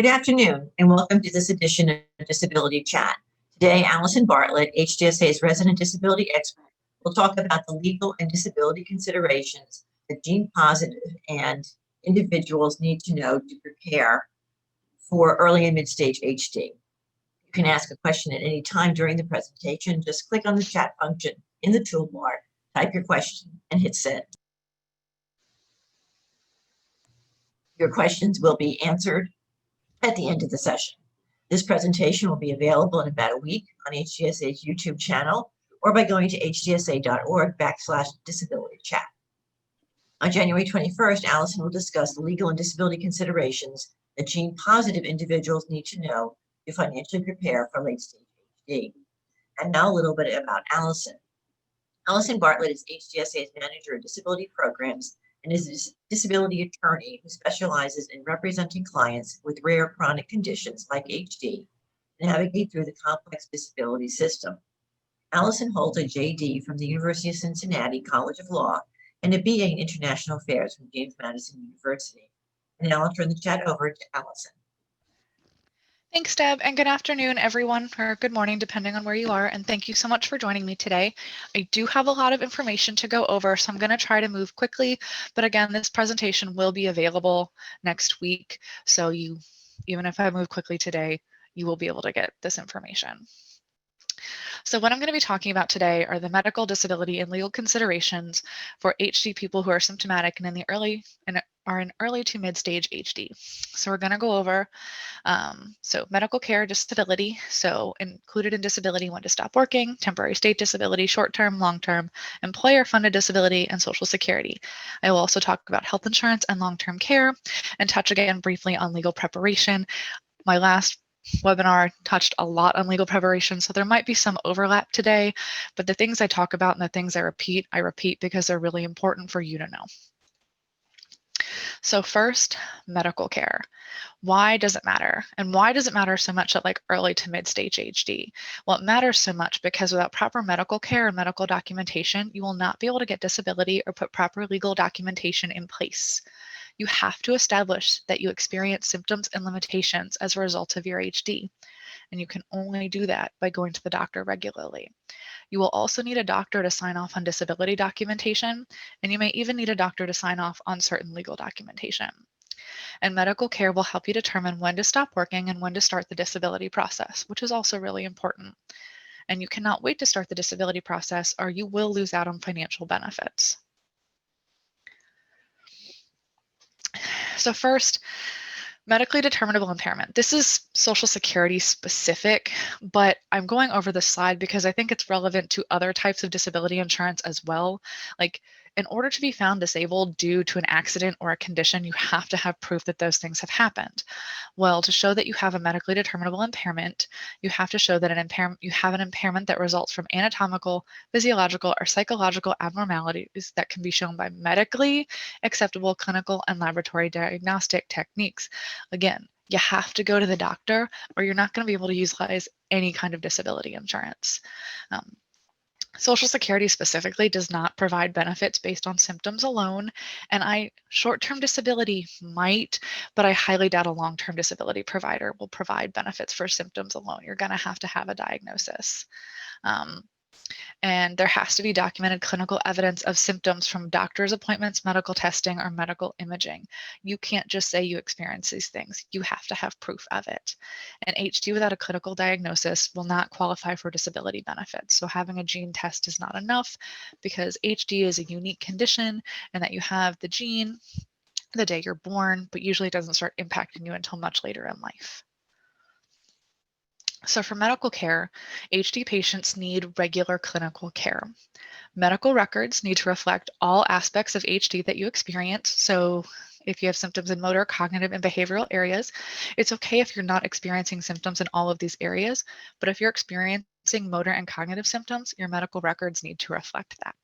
Good afternoon, and welcome to this edition of Disability Chat. Today, Allison Bartlett, HDSA's resident disability expert, will talk about the legal and disability considerations that gene positive and individuals need to know to prepare for early and mid-stage HD. You can ask a question at any time during the presentation. Just click on the chat function in the toolbar, type your question, and hit send. Your questions will be answered at the end of the session. This presentation will be available in about a week on HDSA's YouTube channel or by going to hdsa.org/disability chat. On January 21st, Allison will discuss the legal and disability considerations that gene-positive individuals need to know to financially prepare for late-stage HD. And now a little bit about Allison. Allison Bartlett is HDSA's Manager of Disability Programs and is a disability attorney who specializes in representing clients with rare chronic conditions like HD and navigate through the complex disability system. Allison holds a JD from the University of Cincinnati College of Law and a BA in International Affairs from James Madison University. And now I'll turn the chat over to Allison. Thanks, Deb, and good afternoon, everyone, or good morning, depending on where you are, and thank you so much for joining me today. I do have a lot of information to go over, so I'm going to try to move quickly, but again, this presentation will be available next week, so even if I move quickly today, you will be able to get this information. So what I'm going to be talking about today are the medical, disability, and legal considerations for HD people who are symptomatic and are in early to mid-stage HD. So we're going to go over medical care, disability, so included in disability, when to stop working, temporary state disability, short-term, long-term, employer-funded disability, and Social Security. I will also talk about health insurance and long-term care and touch again briefly on legal preparation. My last webinar touched a lot on legal preparation, so there might be some overlap today, but the things I talk about and the things I repeat because they're really important for you to know. So first, medical care. Why does it matter? And why does it matter so much at early to mid-stage HD? Well, it matters so much because without proper medical care and medical documentation, you will not be able to get disability or put proper legal documentation in place. You have to establish that you experience symptoms and limitations as a result of your HD, and you can only do that by going to the doctor regularly. You will also need a doctor to sign off on disability documentation, and you may even need a doctor to sign off on certain legal documentation. And medical care will help you determine when to stop working and when to start the disability process, which is also really important. And you cannot wait to start the disability process or you will lose out on financial benefits. So first, medically determinable impairment. This is Social Security specific, but I'm going over this slide because I think it's relevant to other types of disability insurance as well. In order to be found disabled due to an accident or a condition, you have to have proof that those things have happened. Well, to show that you have a medically determinable impairment, you have to show that you have an impairment that results from anatomical, physiological, or psychological abnormalities that can be shown by medically acceptable clinical and laboratory diagnostic techniques. Again, you have to go to the doctor or you're not going to be able to utilize any kind of disability insurance. Social Security specifically does not provide benefits based on symptoms alone, and short-term disability might, but I highly doubt a long-term disability provider will provide benefits for symptoms alone. You're going to have a diagnosis. And there has to be documented clinical evidence of symptoms from doctor's appointments, medical testing, or medical imaging. You can't just say you experience these things. You have to have proof of it. And HD without a clinical diagnosis will not qualify for disability benefits. So having a gene test is not enough because HD is a unique condition and that you have the gene the day you're born, but usually it doesn't start impacting you until much later in life. So for medical care, HD patients need regular clinical care. Medical records need to reflect all aspects of HD that you experience. So if you have symptoms in motor, cognitive, and behavioral areas, it's okay if you're not experiencing symptoms in all of these areas, but if you're experiencing motor and cognitive symptoms, your medical records need to reflect that.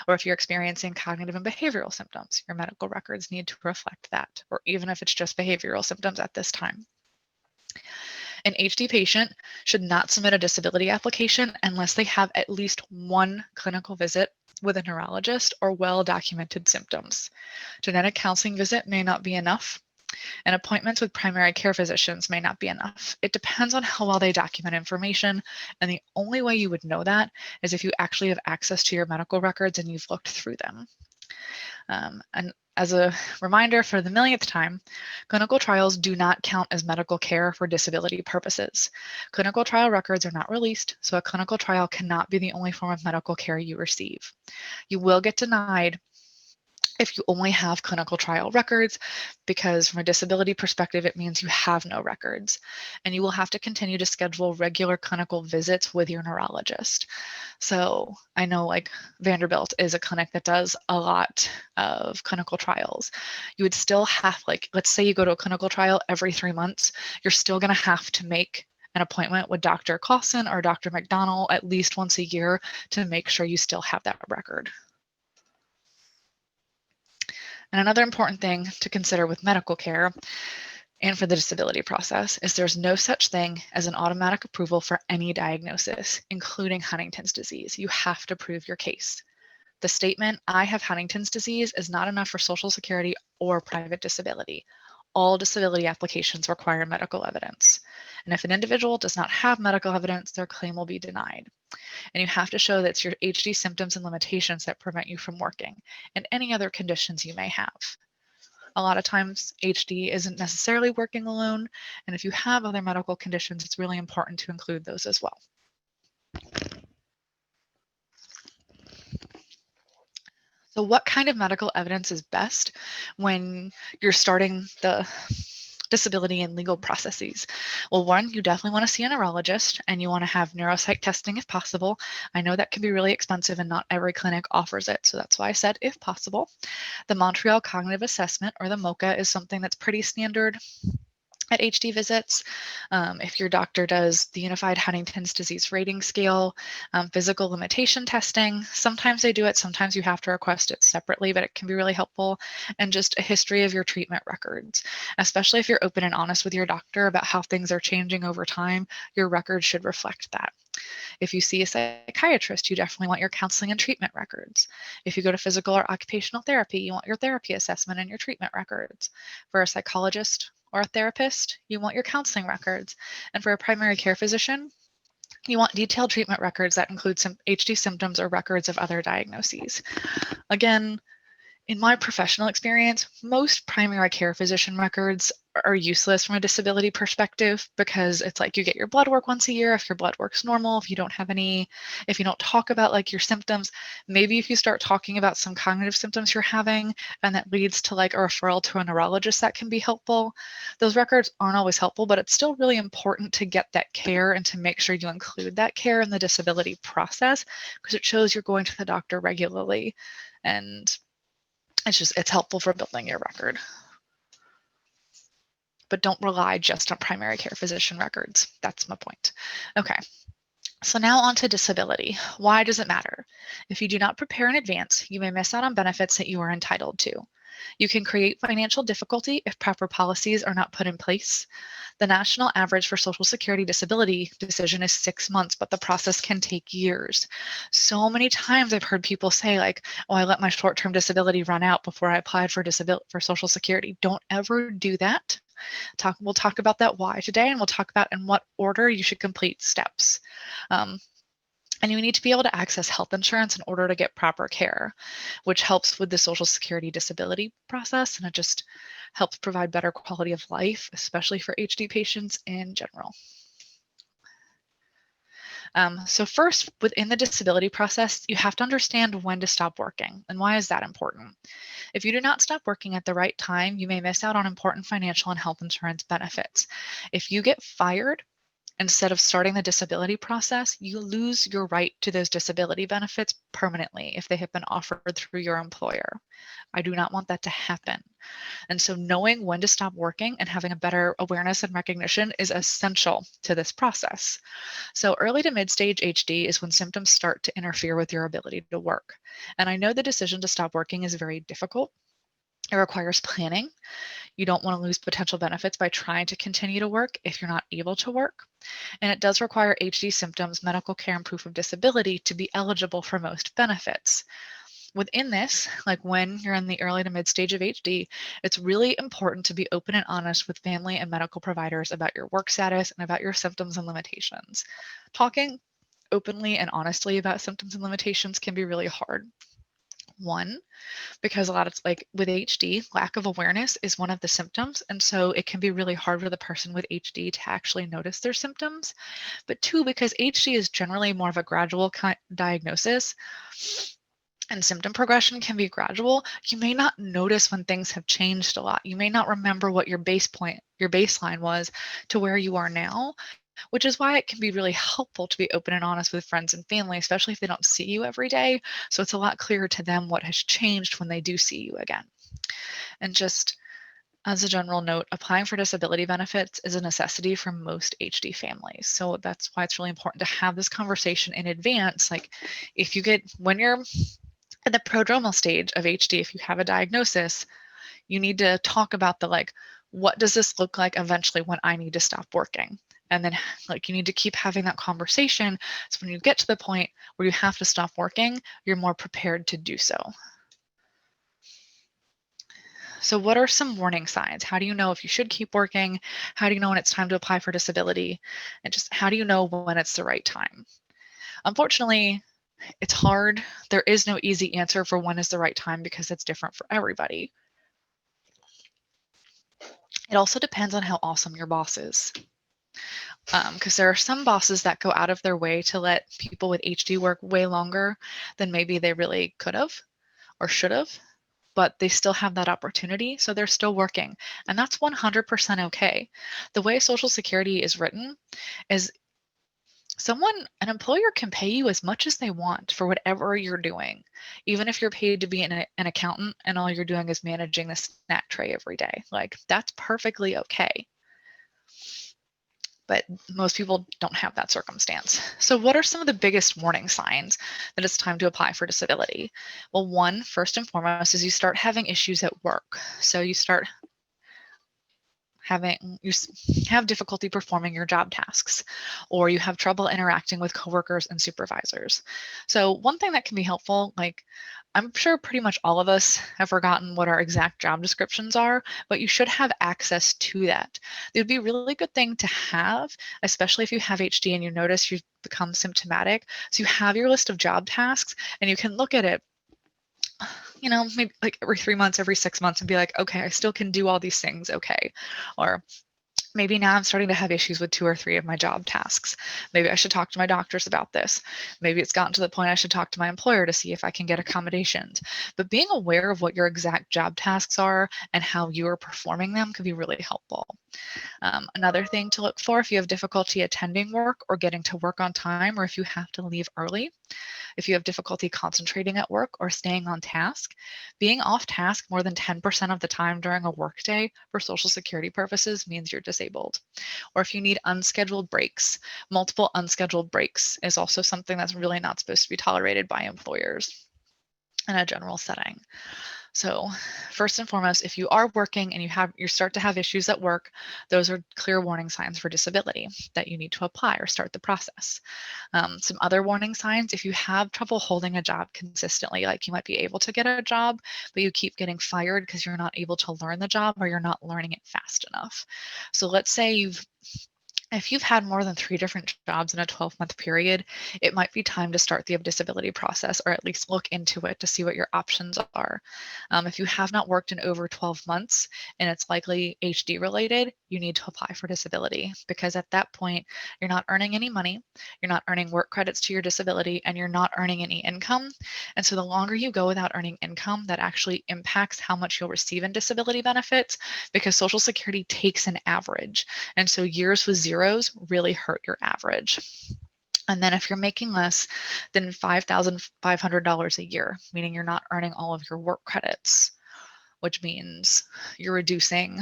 Or if you're experiencing cognitive and behavioral symptoms, your medical records need to reflect that, or even if it's just behavioral symptoms at this time. An HD patient should not submit a disability application unless they have at least one clinical visit with a neurologist or well-documented symptoms. Genetic counseling visit may not be enough. And appointments with primary care physicians may not be enough. It depends on how well they document information, and the only way you would know that is if you actually have access to your medical records and you've looked through them. And as a reminder for the millionth time, clinical trials do not count as medical care for disability purposes. Clinical trial records are not released, so a clinical trial cannot be the only form of medical care you receive. You will get denied if you only have clinical trial records, because from a disability perspective, it means you have no records. And you will have to continue to schedule regular clinical visits with your neurologist. So I know like Vanderbilt is a clinic that does a lot of clinical trials. You would still have, like, let's say you go to a clinical trial every 3 months, you're still going to have to make an appointment with Dr. Clausen or Dr. McDonald at least once a year to make sure you still have that record. And another important thing to consider with medical care and for the disability process is there's no such thing as an automatic approval for any diagnosis, including Huntington's disease. You have to prove your case. The statement, "I have Huntington's disease," is not enough for Social Security or private disability. All disability applications require medical evidence. And if an individual does not have medical evidence, their claim will be denied. And you have to show that it's your HD symptoms and limitations that prevent you from working, and any other conditions you may have. A lot of times HD isn't necessarily working alone, and if you have other medical conditions, it's really important to include those as well. So what kind of medical evidence is best when you're starting the disability and legal processes? Well, one, you definitely want to see a neurologist, and you want to have neuropsych testing if possible. I know that can be really expensive and not every clinic offers it, so that's why I said if possible. The Montreal Cognitive Assessment, or the MoCA, is something that's pretty standard at HD visits. If your doctor does the Unified Huntington's Disease Rating Scale, physical limitation testing, sometimes they do it, sometimes you have to request it separately, but it can be really helpful. And just a history of your treatment records, especially if you're open and honest with your doctor about how things are changing over time, your records should reflect that. If you see a psychiatrist, you definitely want your counseling and treatment records. If you go to physical or occupational therapy, you want your therapy assessment and your treatment records. For a psychologist or a therapist, you want your counseling records. And for a primary care physician, you want detailed treatment records that include some HD symptoms or records of other diagnoses. Again, in my professional experience, most primary care physician records are useless from a disability perspective, because it's like you get your blood work once a year. If your blood work's normal, if you don't have any, if you don't talk about like your symptoms, maybe if you start talking about some cognitive symptoms you're having and that leads to like a referral to a neurologist, that can be helpful. Those records aren't always helpful, but it's still really important to get that care and to make sure you include that care in the disability process, because it shows you're going to the doctor regularly, and it's helpful for building your record. But don't rely just on primary care physician records. That's my point. Okay, so now on to disability. Why does it matter? If you do not prepare in advance, you may miss out on benefits that you are entitled to. You can create financial difficulty if proper policies are not put in place. The national average for Social Security disability decision is 6 months, but the process can take years. So many times I've heard people say like, "Oh, I let my short-term disability run out before I applied for Social Security." Don't ever do that. We'll talk about that why today, and we'll talk about in what order you should complete steps. And you need to be able to access health insurance in order to get proper care, which helps with the Social Security disability process, and it just helps provide better quality of life, especially for HD patients in general. So first, within the disability process, you have to understand when to stop working. And why is that important? If you do not stop working at the right time, you may miss out on important financial and health insurance benefits. If you get fired, instead of starting the disability process, you lose your right to those disability benefits permanently if they have been offered through your employer. I do not want that to happen. And so knowing when to stop working and having a better awareness and recognition is essential to this process. So early to mid-stage HD is when symptoms start to interfere with your ability to work. And I know the decision to stop working is very difficult. It requires planning. You don't want to lose potential benefits by trying to continue to work if you're not able to work. And it does require HD symptoms, medical care, and proof of disability to be eligible for most benefits. within this, like when you're in the early to mid stage of HD, it's really important to be open and honest with family and medical providers about your work status and about your symptoms and limitations. Talking openly and honestly about symptoms and limitations can be really hard. One, because a lot of like with HD, lack of awareness is one of the symptoms. And so it can be really hard for the person with HD to actually notice their symptoms. But two, because HD is generally more of a gradual diagnosis and symptom progression can be gradual, you may not notice when things have changed a lot. You may not remember what your baseline was to where you are now, which is why it can be really helpful to be open and honest with friends and family, especially if they don't see you every day. So it's a lot clearer to them what has changed when they do see you again. And just as a general note, applying for disability benefits is a necessity for most HD families. So that's why it's really important to have this conversation in advance. Like when you're at the prodromal stage of HD, if you have a diagnosis, you need to talk about what does this look like eventually when I need to stop working? And then you need to keep having that conversation. So when you get to the point where you have to stop working, you're more prepared to do so. So what are some warning signs? How do you know if you should keep working? How do you know when it's time to apply for disability? And just how do you know when it's the right time? Unfortunately, it's hard. There is no easy answer for when is the right time because it's different for everybody. It also depends on how awesome your boss is. Because there are some bosses that go out of their way to let people with HD work way longer than maybe they really could have or should have, but they still have that opportunity, so they're still working. And that's 100% okay. The way Social Security is written is an employer can pay you as much as they want for whatever you're doing, even if you're paid to be an accountant and all you're doing is managing the snack tray every day. That's perfectly okay. But most people don't have that circumstance. So what are some of the biggest warning signs that it's time to apply for disability? Well, one, first and foremost, is you start having issues at work. So you have difficulty performing your job tasks, or you have trouble interacting with coworkers and supervisors. So one thing that can be helpful, I'm sure pretty much all of us have forgotten what our exact job descriptions are, but you should have access to that. It would be a really good thing to have, especially if you have HD and you notice you've become symptomatic. So you have your list of job tasks and you can look at it, maybe every 3 months, every 6 months and be like, okay, I still can do all these things. Okay. Or maybe now I'm starting to have issues with 2 or 3 of my job tasks. Maybe I should talk to my doctors about this. Maybe it's gotten to the point I should talk to my employer to see if I can get accommodations. But being aware of what your exact job tasks are and how you are performing them could be really helpful. Another thing to look for if you have difficulty attending work or getting to work on time, or if you have to leave early, if you have difficulty concentrating at work or staying on task, being off task more than 10% of the time during a workday for Social Security purposes means you're disabled. Or if you need unscheduled breaks, multiple unscheduled breaks is also something that's really not supposed to be tolerated by employers in a general setting. So first and foremost, if you are working and you start to have issues at work, those are clear warning signs for disability that you need to apply or start the process. Some other warning signs, if you have trouble holding a job consistently, like you might be able to get a job, but you keep getting fired because you're not able to learn the job or you're not learning it fast enough. So let's say if you've had more than 3 different jobs in a 12-month period, it might be time to start the disability process or at least look into it to see what your options are. If you have not worked in over 12 months and it's likely HD related, you need to apply for disability because at that point, you're not earning any money, you're not earning work credits to your disability, and you're not earning any income. And so the longer you go without earning income, that actually impacts how much you'll receive in disability benefits because Social Security takes an average. And so years with zeros really hurt your average. And then if you're making less than $5,500 a year, meaning you're not earning all of your work credits, which means you're reducing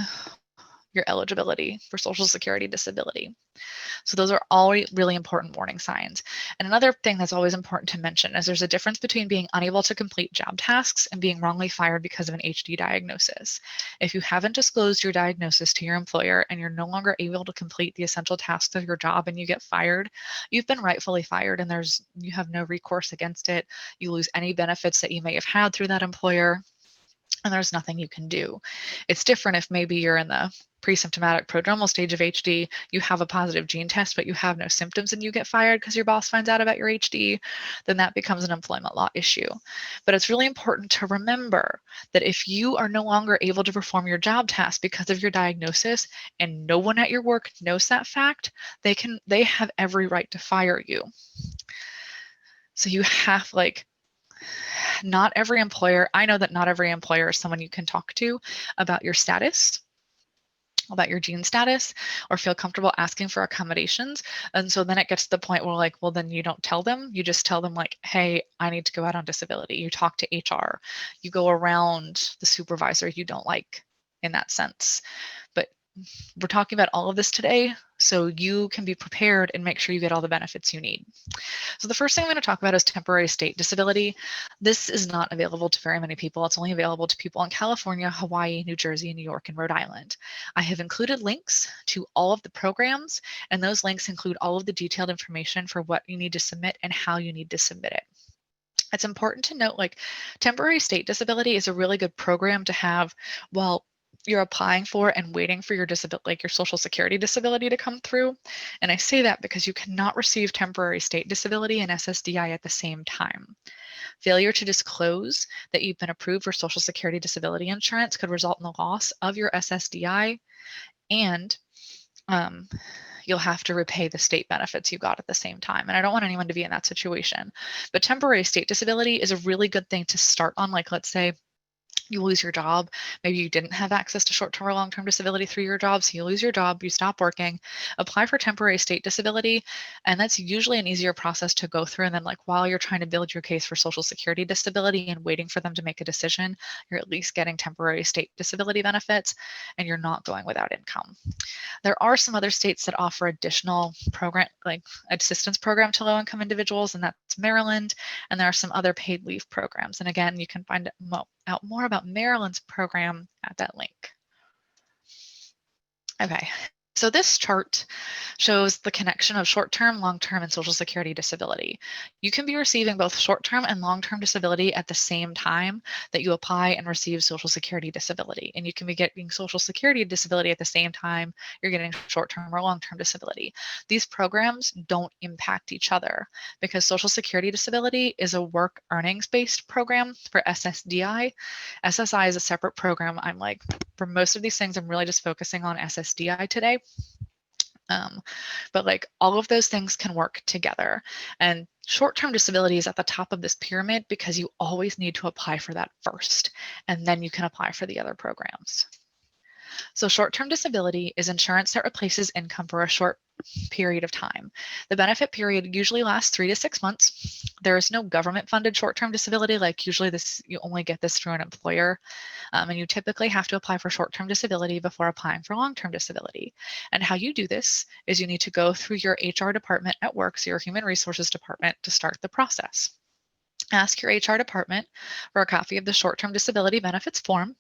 your eligibility for Social Security disability. So those are all really important warning signs. And another thing that's always important to mention is there's a difference between being unable to complete job tasks and being wrongly fired because of an HD diagnosis. If you haven't disclosed your diagnosis to your employer and you're no longer able to complete the essential tasks of your job and you get fired, you've been rightfully fired and you have no recourse against it. You lose any benefits that you may have had through that employer, and there's nothing you can do. It's different if maybe you're in the pre-symptomatic prodromal stage of HD, you have a positive gene test, but you have no symptoms and you get fired because your boss finds out about your HD, then that becomes an employment law issue. But it's really important to remember that if you are no longer able to perform your job task because of your diagnosis and no one at your work knows that fact, they have every right to fire you. So you have not every employer, I know that not every employer is someone you can talk to about your status, about your gene status, or feel comfortable asking for accommodations. And so then it gets to the point where well, then you don't tell them, you just tell them hey, I need to go out on disability. You talk to HR, you go around the supervisor you don't like in that sense. But we're talking about all of this today so you can be prepared and make sure you get all the benefits you need. So the first thing I'm going to talk about is temporary state disability. This is not available to very many people. It's only available to people in California, Hawaii, New Jersey, New York, and Rhode Island. I have included links to all of the programs, and those links include all of the detailed information for what you need to submit and how you need to submit it. It's important to note temporary state disability is a really good program to have while you're applying for and waiting for your disability, your Social Security disability to come through. And I say that because you cannot receive temporary state disability and SSDI at the same time. Failure to disclose that you've been approved for Social Security disability insurance could result in the loss of your SSDI, and you'll have to repay the state benefits you got at the same time. And I don't want anyone to be in that situation. But temporary state disability is a really good thing to start on. Let's say you lose your job. Maybe you didn't have access to short-term or long-term disability through your job, so you lose your job, you stop working, apply for temporary state disability, and that's usually an easier process to go through. And then while you're trying to build your case for Social Security disability and waiting for them to make a decision, you're at least getting temporary state disability benefits and you're not going without income. There are some other states that offer additional program, assistance program to low-income individuals, and that's Maryland. And there are some other paid leave programs. And again, you can find out more about Maryland's program at that link. Okay. So this chart shows the connection of short-term, long-term, and Social Security disability. You can be receiving both short-term and long-term disability at the same time that you apply and receive Social Security disability. And you can be getting Social Security disability at the same time you're getting short-term or long-term disability. These programs don't impact each other because Social Security disability is a work earnings-based program for SSDI. SSI is a separate program. For most of these things, I'm really just focusing on SSDI today. But all of those things can work together. And short-term disability is at the top of this pyramid because you always need to apply for that first, and then you can apply for the other programs. So short-term disability is insurance that replaces income for a short period of time. The benefit period usually lasts 3 to 6 months. There is no government-funded short-term disability. Usually you only get this through an employer. And you typically have to apply for short-term disability before applying for long-term disability. And how you do this is you need to go through your HR department at work, so your human resources department, to start the process. Ask your HR department for a copy of the short-term disability benefits form.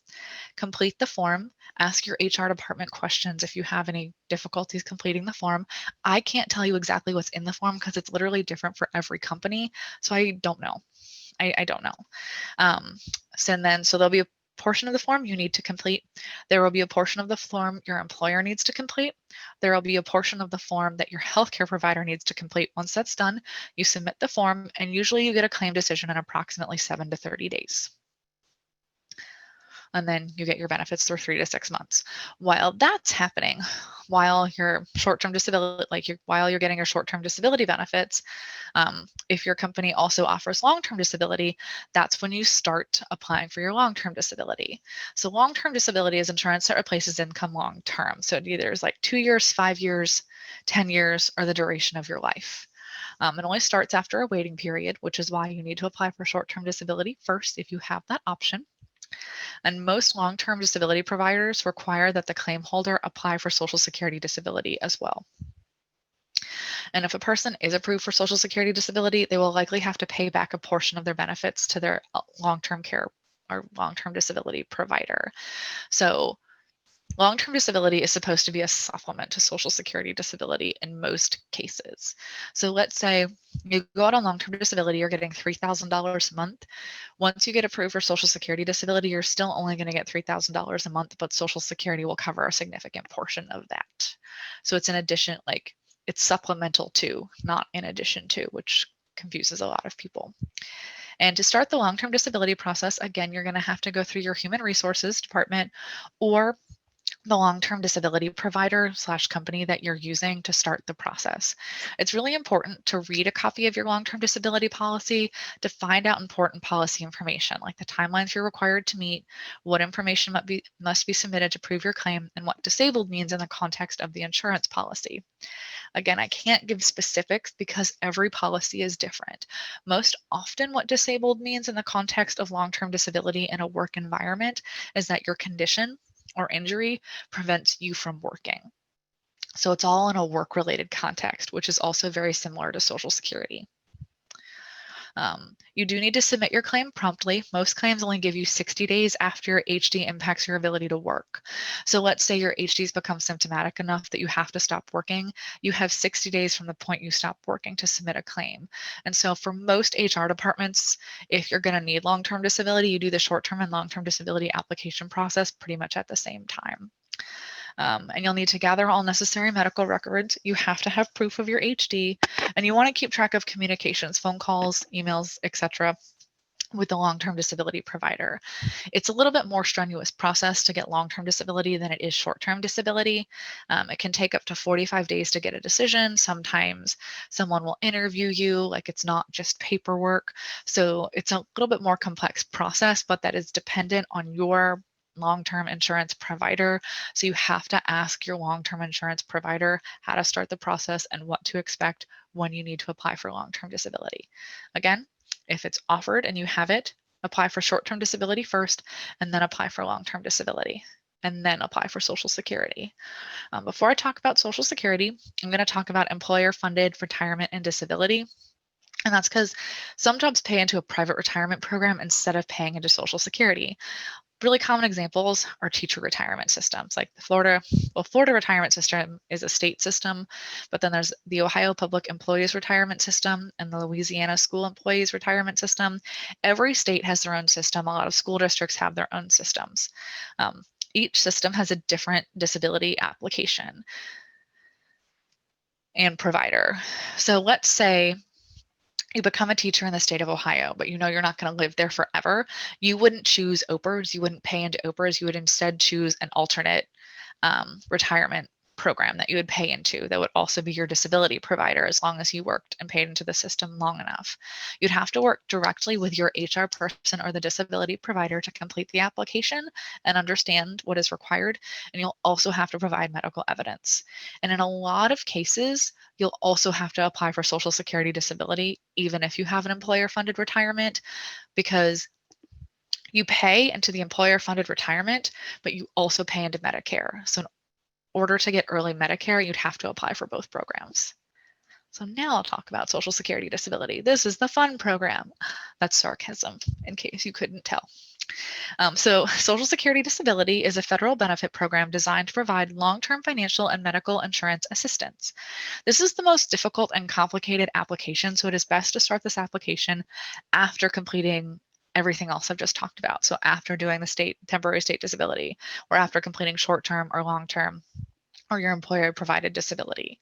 Complete the form. Ask your HR department questions if you have any difficulties completing the form. I can't tell you exactly what's in the form because it's literally different for every company. So I don't know. I don't know. So there'll be a portion of the form you need to complete. There will be a portion of the form your employer needs to complete. There will be a portion of the form that your healthcare provider needs to complete. Once that's done, you submit the form, and usually you get a claim decision in approximately 7 to 30 days. And then you get your benefits for 3 to 6 months. While that's happening, while your short-term disability, while you're getting your short-term disability benefits, if your company also offers long-term disability, that's when you start applying for your long-term disability. So long-term disability is insurance that replaces income long-term. So it either is 2 years, 5 years, 10 years, or the duration of your life. It only starts after a waiting period, which is why you need to apply for short-term disability first if you have that option. And most long-term disability providers require that the claim holder apply for Social Security disability as well. And if a person is approved for Social Security disability, they will likely have to pay back a portion of their benefits to their long-term care or long-term disability provider. So long-term disability is supposed to be a supplement to Social Security disability in most cases. So let's say you go out on long-term disability, you're getting $3,000 a month. Once you get approved for Social Security disability, you're still only going to get $3,000 a month, but Social Security will cover a significant portion of that. So it's in addition, like it's supplemental to, not in addition to, which confuses a lot of people. And to start the long-term disability process, again, you're going to have to go through your human resources department or the long-term disability provider / company that you're using to start the process. It's really important to read a copy of your long-term disability policy to find out important policy information, like the timelines you're required to meet, what information must be submitted to prove your claim, and what disabled means in the context of the insurance policy. Again, I can't give specifics because every policy is different. Most often what disabled means in the context of long-term disability in a work environment is that your condition or injury prevents you from working. So it's all in a work-related context, which is also very similar to Social Security. You do need to submit your claim promptly. Most claims only give you 60 days after your HD impacts your ability to work. So let's say your HDs become symptomatic enough that you have to stop working. You have 60 days from the point you stop working to submit a claim. And so for most HR departments, if you're going to need long-term disability, you do the short-term and long-term disability application process pretty much at the same time. And you'll need to gather all necessary medical records. You have to have proof of your HD, and you want to keep track of communications, phone calls, emails, etc., with the long-term disability provider. It's a little bit more strenuous process to get long-term disability than it is short-term disability. It can take up to 45 days to get a decision. Sometimes someone will interview you, like it's not just paperwork. So it's a little bit more complex process, but that is dependent on your long-term insurance provider. So you have to ask your long-term insurance provider how to start the process and what to expect when you need to apply for long-term disability. Again, if it's offered and you have it, apply for short-term disability first, and then apply for long-term disability, and then apply for Social Security. Before I talk about Social Security, I'm going to talk about employer-funded retirement and disability. And that's because some jobs pay into a private retirement program instead of paying into Social Security. Really common examples are teacher retirement systems, like the Florida retirement system is a state system, but then there's the Ohio Public Employees Retirement System and the Louisiana School Employees Retirement System. Every state has their own system. A lot of school districts have their own systems. Each system has a different disability application and provider. So let's say you become a teacher in the state of Ohio, but you know you're not going to live there forever. You wouldn't choose OPERS. You wouldn't pay into OPERS. You would instead choose an alternate retirement program that you would pay into that would also be your disability provider as long as you worked and paid into the system long enough. You'd have to work directly with your HR person or the disability provider to complete the application and understand what is required. And you'll also have to provide medical evidence. And in a lot of cases, you'll also have to apply for Social Security disability, even if you have an employer-funded retirement, because you pay into the employer-funded retirement, but you also pay into Medicare. So in order to get early Medicare, you'd have to apply for both programs. So now I'll talk about Social Security disability. This is the fun program. That's sarcasm, in case you couldn't tell. So Social Security disability is a federal benefit program designed to provide long-term financial and medical insurance assistance. This is the most difficult and complicated application, so it is best to start this application after completing everything else I've just talked about. So after doing the temporary state disability, or after completing short-term or long-term, or your employer provided disability.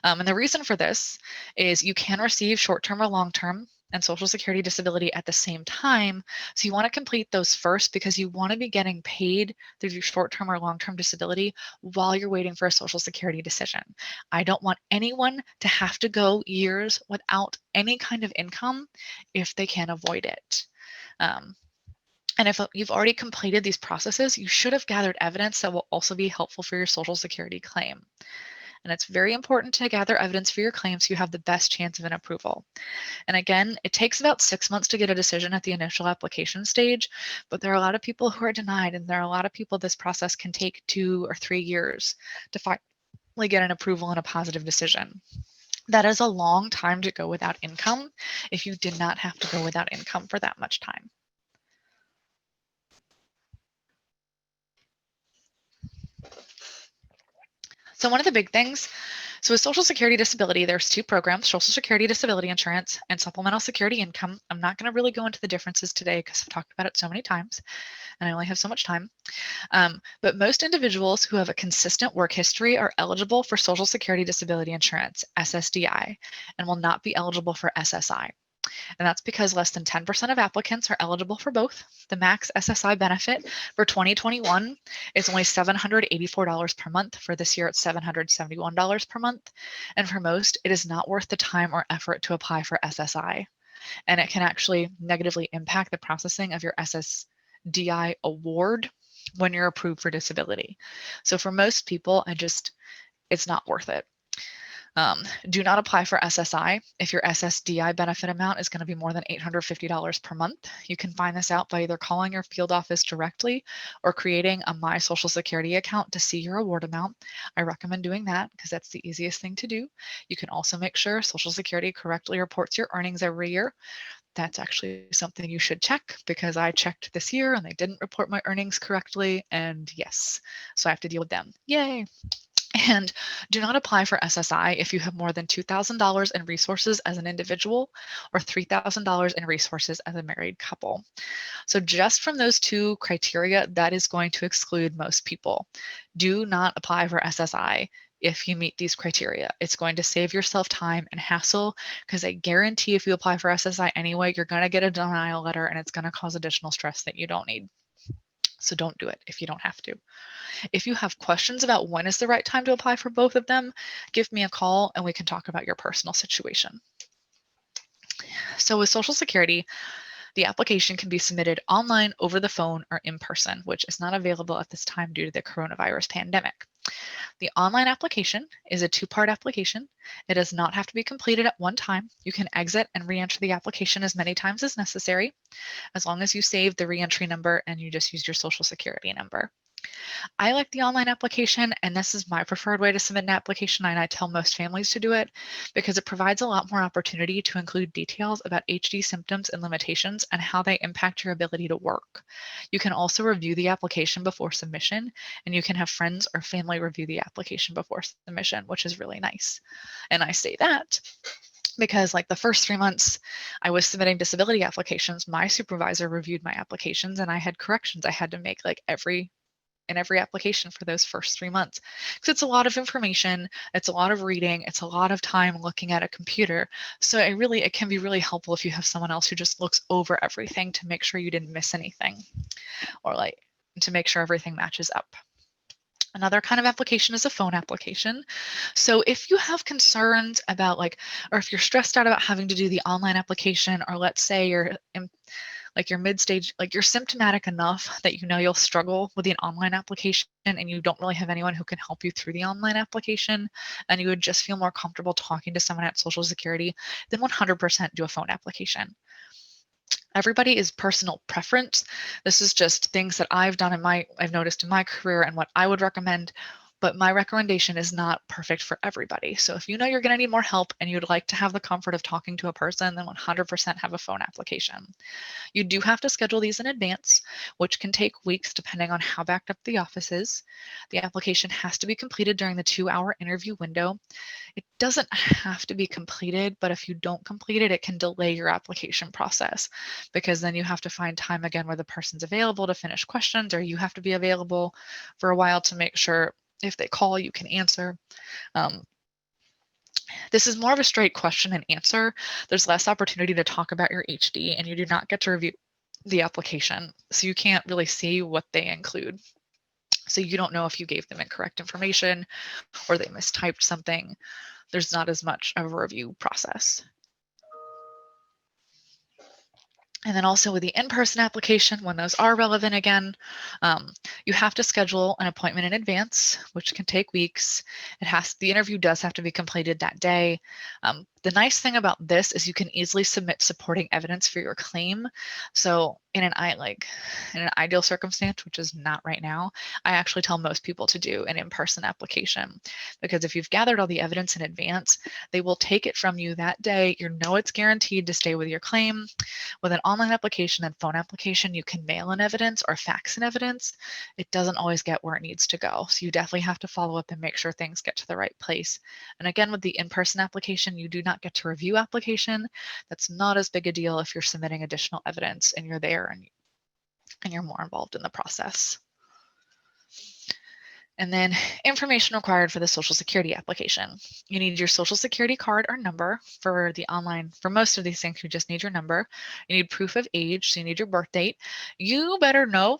And the reason for this is you can receive short-term or long-term and Social Security disability at the same time. So you want to complete those first because you want to be getting paid through your short-term or long-term disability while you're waiting for a Social Security decision. I don't want anyone to have to go years without any kind of income if they can avoid it. And if you've already completed these processes, you should have gathered evidence that will also be helpful for your Social Security claim. And it's very important to gather evidence for your claim so you have the best chance of an approval. And again, it takes about 6 months to get a decision at the initial application stage, but there are a lot of people who are denied, and there are a lot of people this process can take 2 or 3 years to finally get an approval and a positive decision. That is a long time to go without income if you did not have to go without income for that much time. So one of the big things, so with Social Security Disability, there's two programs, Social Security Disability Insurance and Supplemental Security Income. I'm not going to really go into the differences today because I've talked about it so many times and I only have so much time. But most individuals who have a consistent work history are eligible for Social Security Disability Insurance, SSDI, and will not be eligible for SSI. And that's because less than 10% of applicants are eligible for both. The max SSI benefit for 2021 is only $784 per month. For this year, it's $771 per month. And for most, it is not worth the time or effort to apply for SSI. And it can actually negatively impact the processing of your SSDI award when you're approved for disability. So for most people, it's not worth it. Do not apply for SSI if your SSDI benefit amount is going to be more than $850 per month. You can find this out by either calling your field office directly or creating a My Social Security account to see your award amount. I recommend doing that because that's the easiest thing to do. You can also make sure Social Security correctly reports your earnings every year. That's actually something you should check because I checked this year and they didn't report my earnings correctly. And yes, so I have to deal with them. Yay. And do not apply for SSI if you have more than $2,000 in resources as an individual or $3,000 in resources as a married couple. So just from those two criteria, that is going to exclude most people. Do not apply for SSI if you meet these criteria. It's going to save yourself time and hassle because I guarantee if you apply for SSI anyway, you're going to get a denial letter and it's going to cause additional stress that you don't need. So don't do it if you don't have to. If you have questions about when is the right time to apply for both of them, give me a call and we can talk about your personal situation. So with Social Security, the application can be submitted online, over the phone, or in person, which is not available at this time due to the coronavirus pandemic. The online application is a two-part application. It does not have to be completed at one time. You can exit and re-enter the application as many times as necessary, as long as you save the re-entry number and you just use your Social Security number. I like the online application, and this is my preferred way to submit an application, and I tell most families to do it because it provides a lot more opportunity to include details about HD symptoms and limitations and how they impact your ability to work. You can also review the application before submission, and you can have friends or family review the application before submission, which is really nice. And I say that because like the first 3 months I was submitting disability applications, my supervisor reviewed my applications and I had corrections I had to make like in every application for those first 3 months. Because it's a lot of information, it's a lot of reading, it's a lot of time looking at a computer. So it can be really helpful if you have someone else who just looks over everything to make sure you didn't miss anything or like to make sure everything matches up. Another kind of application is a phone application. So if you have concerns about or if you're stressed out about having to do the online application, or let's say you're mid-stage, you're symptomatic enough that you know you'll struggle with an online application and you don't really have anyone who can help you through the online application, and you would just feel more comfortable talking to someone at Social Security, then 100% do a phone application. Everybody is personal preference. This is just things that I've noticed in my career and what I would recommend, but my recommendation is not perfect for everybody. So if you know you're going to need more help and you'd like to have the comfort of talking to a person, then 100% have a phone application. You do have to schedule these in advance, which can take weeks depending on how backed up the office is. The application has to be completed during the 2-hour interview window. It doesn't have to be completed, but if you don't complete it, it can delay your application process because then you have to find time again where the person's available to finish questions, or you have to be available for a while to make sure if they call, you can answer. This is more of a straight question and answer. There's less opportunity to talk about your HD, and you do not get to review the application, so you can't really see what they include. So you don't know if you gave them incorrect information or they mistyped something. There's not as much of a review process. And then also with the in-person application, when those are relevant again, you have to schedule an appointment in advance, which can take weeks. The interview does have to be completed that day. The nice thing about this is you can easily submit supporting evidence for your claim. So in an ideal circumstance, which is not right now, I actually tell most people to do an in-person application, because if you've gathered all the evidence in advance, they will take it from you that day. You know it's guaranteed to stay with your claim. With an online application and phone application, you can mail in evidence or fax in evidence. It doesn't always get where it needs to go. So you definitely have to follow up and make sure things get to the right place. And again, with the in-person application, you do not get to review application. That's not as big a deal if you're submitting additional evidence and you're there and you're more involved in the process. And then information required for the Social Security application. You need your Social Security card or number. For the online, for most of these things, you just need your number. You need proof of age, so you need your birth date. You better know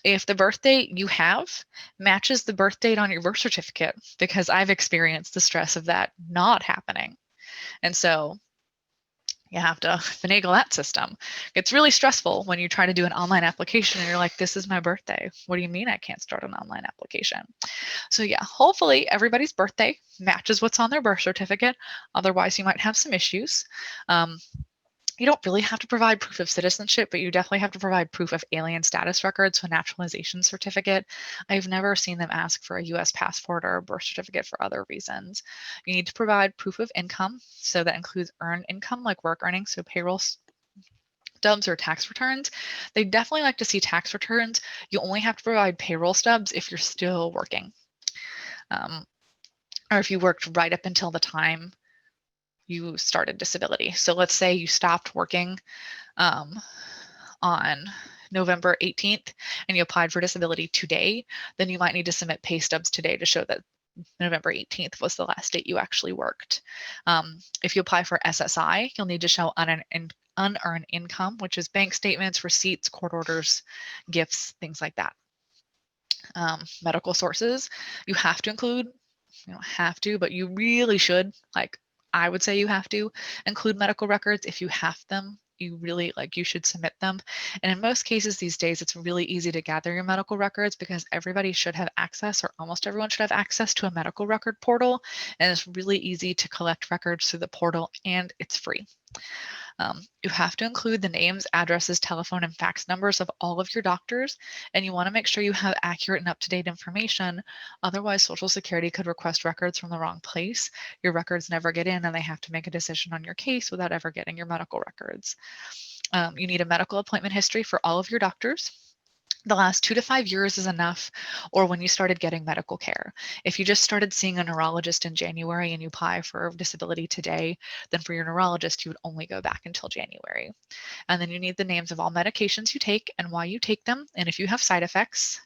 if the birth date you have matches the birth date on your birth certificate, because I've experienced the stress of that not happening. And so you have to finagle that system. It's really stressful when you try to do an online application and you're like, this is my birthday. What do you mean I can't start an online application? So yeah, hopefully everybody's birthday matches what's on their birth certificate. Otherwise, you might have some issues. You don't really have to provide proof of citizenship, but you definitely have to provide proof of alien status records, so a naturalization certificate. I've never seen them ask for a US passport or a birth certificate for other reasons. You need to provide proof of income, so that includes earned income like work earnings, so payroll stubs or tax returns. They definitely like to see tax returns. You only have to provide payroll stubs if you're still working, or if you worked right up until the time you started disability. So let's say you stopped working on November 18th and you applied for disability today, then you might need to submit pay stubs today to show that November 18th was the last date you actually worked. If you apply for SSI, you'll need to show unearned income, which is bank statements, receipts, court orders, gifts, things like that. Medical sources, you have to include, you don't have to, but you really should, like I would say you have to include medical records. If you have them, you should submit them. And in most cases these days, it's really easy to gather your medical records because everybody should have access, or almost everyone should have access to a medical record portal. And it's really easy to collect records through the portal, and it's free. You have to include the names, addresses, telephone, and fax numbers of all of your doctors, and you want to make sure you have accurate and up-to-date information. Otherwise, Social Security could request records from the wrong place. Your records never get in, and they have to make a decision on your case without ever getting your medical records. You need a medical appointment history for all of your doctors. The last 2 to 5 years is enough, or when you started getting medical care. If you just started seeing a neurologist in January and you apply for disability today, then for your neurologist, you would only go back until January. And then you need the names of all medications you take and why you take them, and if you have side effects.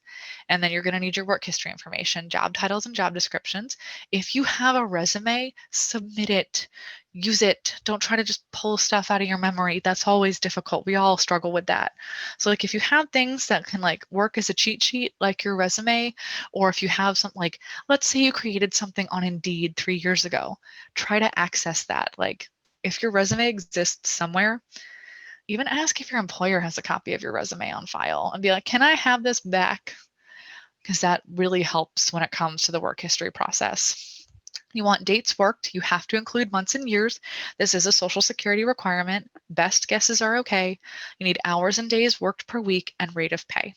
And then you're going to need your work history information, job titles and job descriptions. If you have a resume, submit it. Use it. Don't try to just pull stuff out of your memory. That's always difficult. We all struggle with that. So like if you have things that can like work as a cheat sheet, like your resume, or if you have something like, let's say you created something on Indeed 3 years ago, try to access that. Like if your resume exists somewhere, even ask if your employer has a copy of your resume on file and be like, can I have this back? Because that really helps when it comes to the work history process. You want dates worked. You have to include months and years. This is a Social Security requirement. Best guesses are okay. You need hours and days worked per week and rate of pay.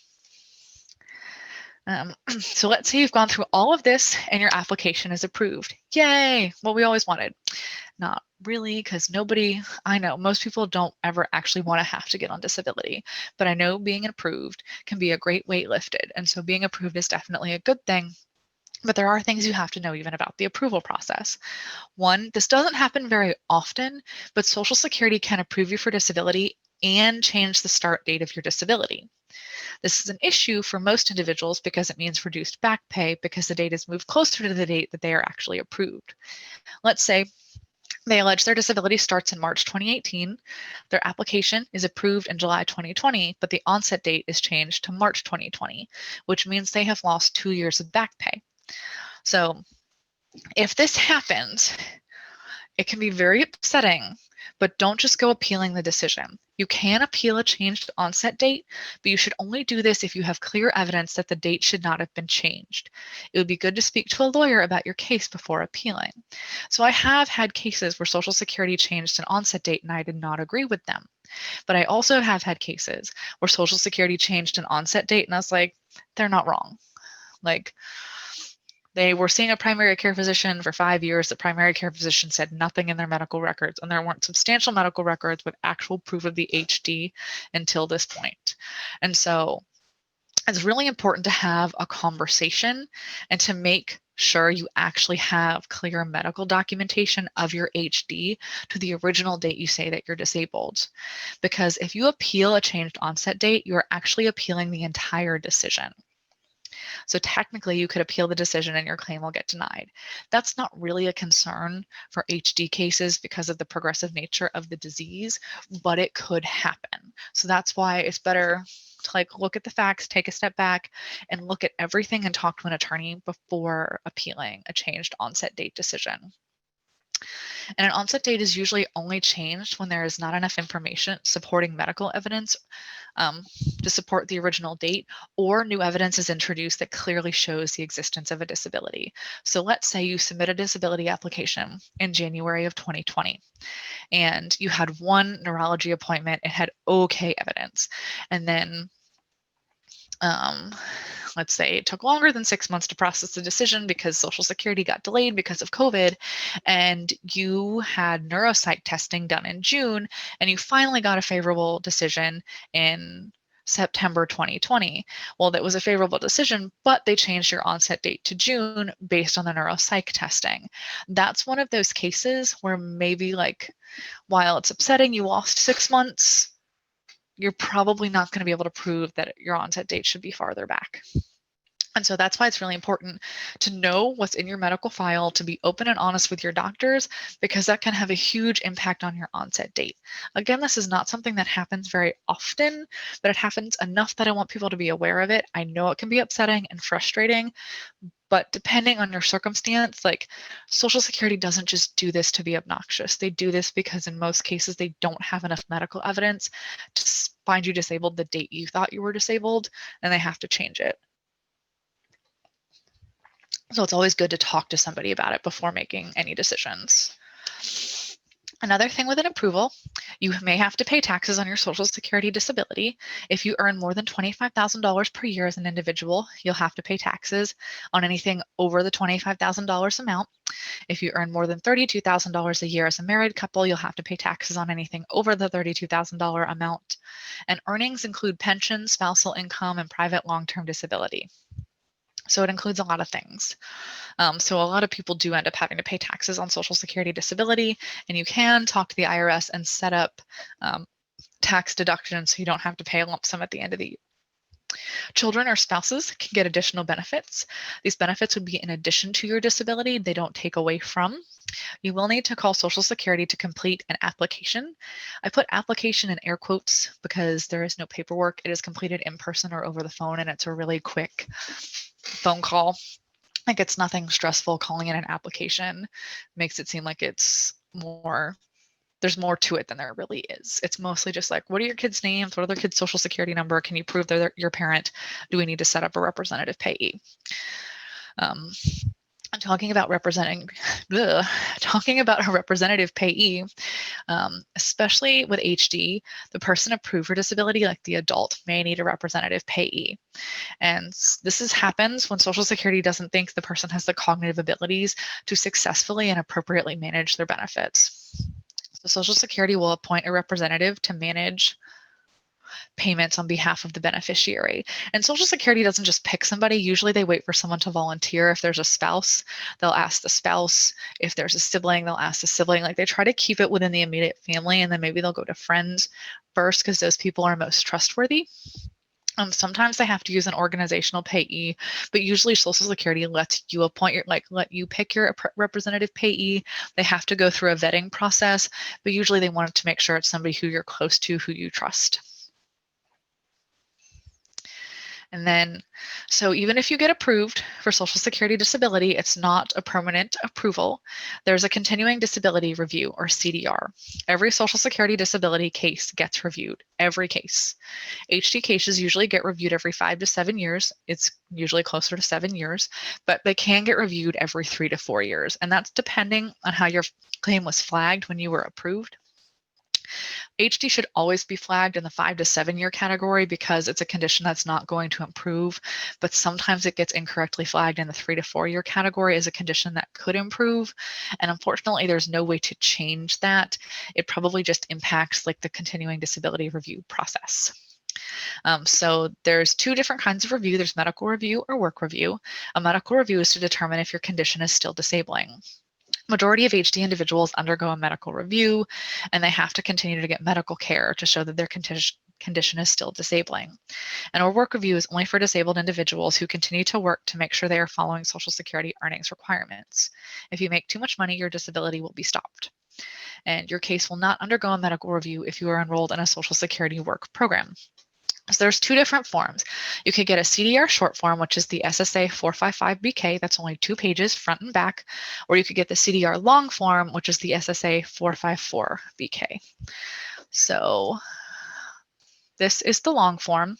So let's say you've gone through all of this and your application is approved. Yay, what we always wanted. Not really, because I know most people don't ever actually want to have to get on disability, but I know being approved can be a great weight lifted. And so being approved is definitely a good thing. But there are things you have to know even about the approval process. One, this doesn't happen very often, but Social Security can approve you for disability and change the start date of your disability. This is an issue for most individuals because it means reduced back pay because the date is moved closer to the date that they are actually approved. Let's say they allege their disability starts in March 2018. Their application is approved in July 2020, but the onset date is changed to March 2020, which means they have lost 2 years of back pay. So if this happens, it can be very upsetting But don't just go appealing the decision. You can appeal a changed onset date, but you should only do this if you have clear evidence that the date should not have been changed. It would be good to speak to a lawyer about your case before appealing. So I have had cases where Social Security changed an onset date and I did not agree with them. But I also have had cases where Social Security changed an onset date and I was like, they're not wrong. Like, they were seeing a primary care physician for 5 years. The primary care physician said nothing in their medical records, and there weren't substantial medical records with actual proof of the HD until this point. And so it's really important to have a conversation and to make sure you actually have clear medical documentation of your HD to the original date you say that you're disabled. Because if you appeal a changed onset date, you're actually appealing the entire decision. So technically you could appeal the decision and your claim will get denied. That's not really a concern for HD cases because of the progressive nature of the disease, but it could happen. So that's why it's better to look at the facts, take a step back, and look at everything and talk to an attorney before appealing a changed onset date decision. And an onset date is usually only changed when there is not enough information supporting medical evidence to support the original date, or new evidence is introduced that clearly shows the existence of a disability. So let's say you submit a disability application in January of 2020, and you had one neurology appointment and had okay evidence. And then let's say it took longer than 6 months to process the decision because Social Security got delayed because of COVID, and you had neuropsych testing done in June, and you finally got a favorable decision in September 2020. Well, that was a favorable decision, but they changed your onset date to June based on the neuropsych testing. That's one of those cases where maybe while it's upsetting you lost 6 months, you're probably not going to be able to prove that your onset date should be farther back. And so that's why it's really important to know what's in your medical file, to be open and honest with your doctors, because that can have a huge impact on your onset date. Again, this is not something that happens very often, but it happens enough that I want people to be aware of it. I know it can be upsetting and frustrating, but depending on your circumstance, Social Security doesn't just do this to be obnoxious. They do this because in most cases, they don't have enough medical evidence to find you disabled the date you thought you were disabled, and they have to change it. So it's always good to talk to somebody about it before making any decisions. Another thing with an approval, you may have to pay taxes on your Social Security disability. If you earn more than $25,000 per year as an individual, you'll have to pay taxes on anything over the $25,000 amount. If you earn more than $32,000 a year as a married couple, you'll have to pay taxes on anything over the $32,000 amount. And earnings include pension, spousal income, and private long-term disability. So it includes a lot of things. So a lot of people do end up having to pay taxes on Social Security disability, and you can talk to the IRS and set up tax deductions so you don't have to pay a lump sum at the end of the year. Children or spouses can get additional benefits. These benefits would be in addition to your disability. They don't take away from. You will need to call Social Security to complete an application. I put application in air quotes because there is no paperwork. It is completed in person or over the phone, and it's a really quick phone call. It's nothing stressful. Calling in an application makes it seem like there's more to it than there really is. It's mostly just what are your kids' names? What are their kids' Social Security number? Can you prove they're your parent? Do we need to set up a representative payee? Talking about a representative payee, especially with HD, the person approved for disability, the adult, may need a representative payee. And this happens when Social Security doesn't think the person has the cognitive abilities to successfully and appropriately manage their benefits. So Social Security will appoint a representative to manage payments on behalf of the beneficiary. And Social Security doesn't just pick somebody. Usually they wait for someone to volunteer. If there's a spouse, they'll ask the spouse. If there's a sibling, they'll ask the sibling. They try to keep it within the immediate family, and then maybe they'll go to friends first because those people are most trustworthy. Sometimes they have to use an organizational payee, but usually Social Security lets you appoint let you pick your representative payee. They have to go through a vetting process, but usually they want to make sure it's somebody who you're close to, who you trust. And then, so even if you get approved for Social Security disability, it's not a permanent approval. There's a continuing disability review, or CDR. Every Social Security disability case gets reviewed, every case. HD cases usually get reviewed every 5 to 7 years. It's usually closer to 7 years, but they can get reviewed every 3 to 4 years. And that's depending on how your claim was flagged when you were approved. HD should always be flagged in the 5 to 7 year category because it's a condition that's not going to improve, but sometimes it gets incorrectly flagged in the 3 to 4 year category as a condition that could improve. And unfortunately, there's no way to change that. It probably just impacts like the continuing disability review process. So there's 2 different kinds of review. There's medical review or work review. A medical review is to determine if your condition is still disabling. Majority of HD individuals undergo a medical review, and they have to continue to get medical care to show that their condition is still disabling. And a work review is only for disabled individuals who continue to work to make sure they are following Social Security earnings requirements. If you make too much money, your disability will be stopped. And your case will not undergo a medical review if you are enrolled in a Social Security work program. So there's 2 different forms. You could get a CDR short form, which is the SSA 455BK. That's only 2 pages, front and back. Or you could get the CDR long form, which is the SSA 454BK. So this is the long form.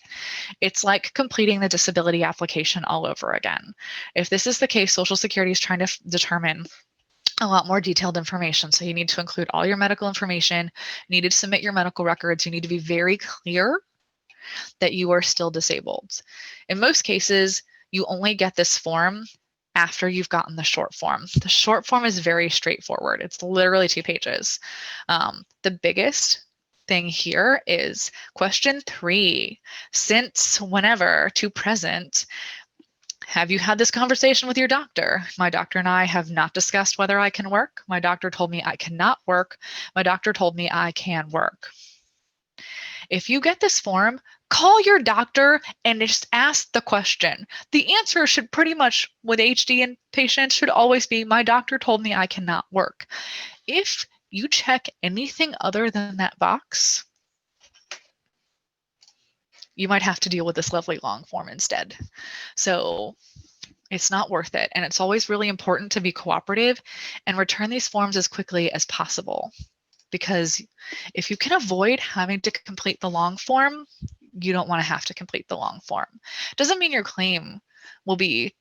It's like completing the disability application all over again. If this is the case, Social Security is trying to determine a lot more detailed information. So you need to include all your medical information. You need to submit your medical records. You need to be very clear that you are still disabled. In most cases, you only get this form after you've gotten the short form. The short form is very straightforward. It's literally 2 pages. The biggest thing here is question 3. Since whenever to present, have you had this conversation with your doctor? My doctor and I have not discussed whether I can work. My doctor told me I cannot work. My doctor told me I can work. If you get this form, call your doctor and just ask the question. The answer should pretty much, with HD and patients, should always be, my doctor told me I cannot work. If you check anything other than that box, you might have to deal with this lovely long form instead. So it's not worth it. And it's always really important to be cooperative and return these forms as quickly as possible. Because if you can avoid having to complete the long form, you don't want to have to complete the long form. Doesn't mean your claim will be,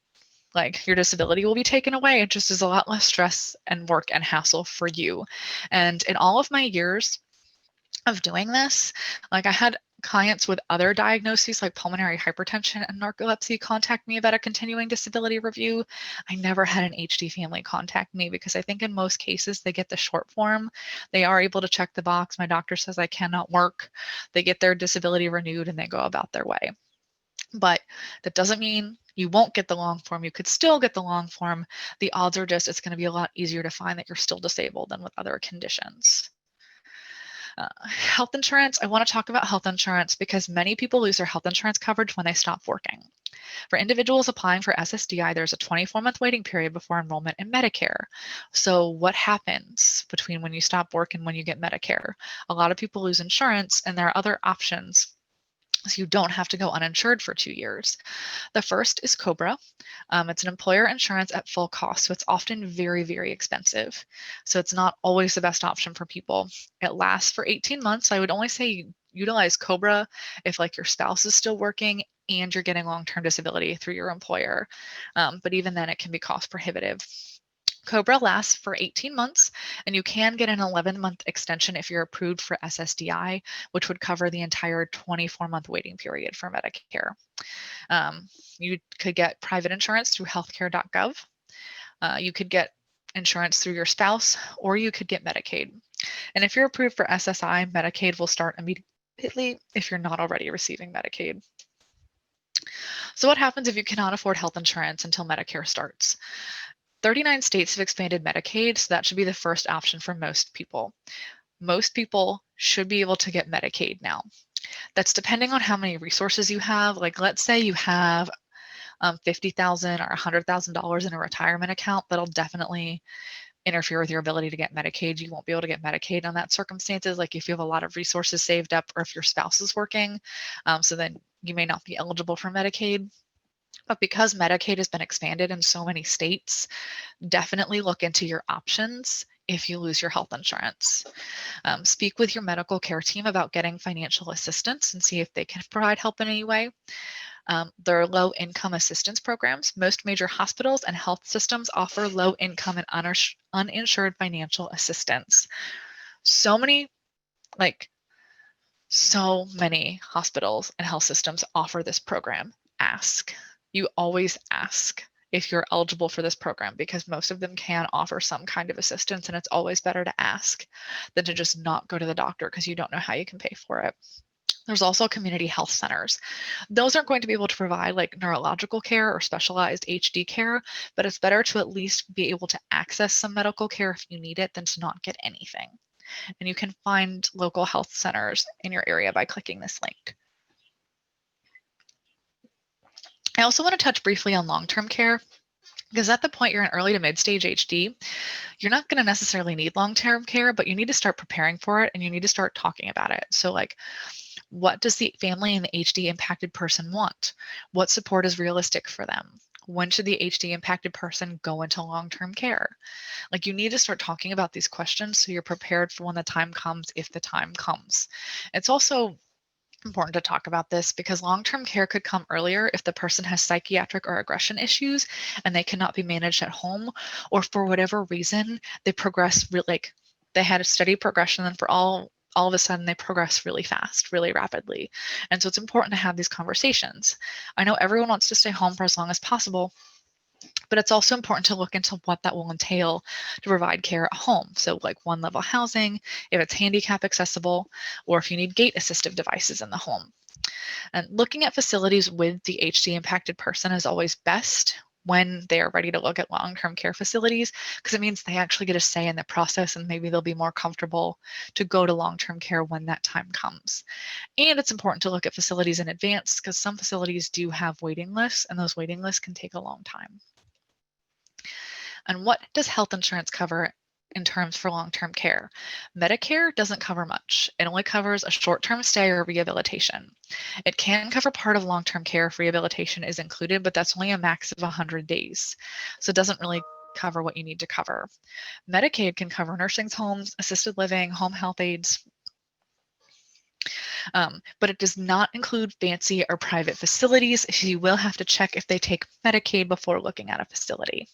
like, your disability will be taken away. It just is a lot less stress and work and hassle for you. And in all of my years of doing this, like, I had clients with other diagnoses like pulmonary hypertension and narcolepsy contact me about a continuing disability review. I never had an HD family contact me because I think in most cases they get the short form. They are able to check the box. My doctor says I cannot work. They get their disability renewed and they go about their way. But that doesn't mean you won't get the long form. You could still get the long form. The odds are just it's going to be a lot easier to find that you're still disabled than with other conditions. Health insurance. I want to talk about health insurance because many people lose their health insurance coverage when they stop working. For individuals applying for SSDI, there's a 24-month waiting period before enrollment in Medicare. So what happens between when you stop work and when you get Medicare? A lot of people lose insurance, and there are other options. So you don't have to go uninsured for 2 years. The first is COBRA. It's an employer insurance at full cost, so it's often very, very expensive. So it's not always the best option for people. It lasts for 18 months. I would only say utilize COBRA if, like, your spouse is still working and you're getting long-term disability through your employer. But even then, it can be cost prohibitive. COBRA lasts for 18 months, and you can get an 11-month extension if you're approved for SSDI, which would cover the entire 24-month waiting period for Medicare. You could get private insurance through healthcare.gov. You could get insurance through your spouse, or you could get Medicaid. And if you're approved for SSI, Medicaid will start immediately if you're not already receiving Medicaid. So what happens if you cannot afford health insurance until Medicare starts? 39 states have expanded Medicaid, so that should be the first option for most people. Most people should be able to get Medicaid now. That's depending on how many resources you have. Like, let's say you have $50,000 or $100,000 in a retirement account, that'll definitely interfere with your ability to get Medicaid. You won't be able to get Medicaid on that circumstances, like if you have a lot of resources saved up or if your spouse is working. So then you may not be eligible for Medicaid. But because Medicaid has been expanded in so many states, definitely look into your options if you lose your health insurance. Speak with your medical care team about getting financial assistance and see if they can provide help in any way. There are low income assistance programs. Most major hospitals and health systems offer low income and uninsured financial assistance. So many hospitals and health systems offer this program. Ask. You always ask if you're eligible for this program because most of them can offer some kind of assistance, and it's always better to ask than to just not go to the doctor because you don't know how you can pay for it. There's also community health centers. Those aren't going to be able to provide like neurological care or specialized HD care, but it's better to at least be able to access some medical care if you need it than to not get anything. And you can find local health centers in your area by clicking this link. I also want to touch briefly on long-term care because at the point you're in early to mid-stage HD, you're not going to necessarily need long-term care, but you need to start preparing for it and you need to start talking about it. So like, what does the family and the HD impacted person want? What support is realistic for them? When should the HD impacted person go into long-term care? Like you need to start talking about these questions so you're prepared for when the time comes, if the time comes. It's also important to talk about this because long-term care could come earlier if the person has psychiatric or aggression issues and they cannot be managed at home, or for whatever reason they progress like they had a steady progression and for all of a sudden they progress really fast, really rapidly. And so it's important to have these conversations. I know everyone wants to stay home for as long as possible, but it's also important to look into what that will entail to provide care at home. So like one level housing, if it's handicap accessible, or if you need gait assistive devices in the home. And looking at facilities with the HD impacted person is always best when they are ready to look at long-term care facilities, because it means they actually get a say in the process and maybe they'll be more comfortable to go to long-term care when that time comes. And it's important to look at facilities in advance because some facilities do have waiting lists and those waiting lists can take a long time. And what does health insurance cover in terms for long-term care? Medicare doesn't cover much. It only covers a short-term stay or rehabilitation. It can cover part of long-term care if rehabilitation is included, but that's only a max of 100 days. So it doesn't really cover what you need to cover. Medicaid can cover nursing homes, assisted living, home health aides, but it does not include fancy or private facilities. So you will have to check if they take Medicaid before looking at a facility.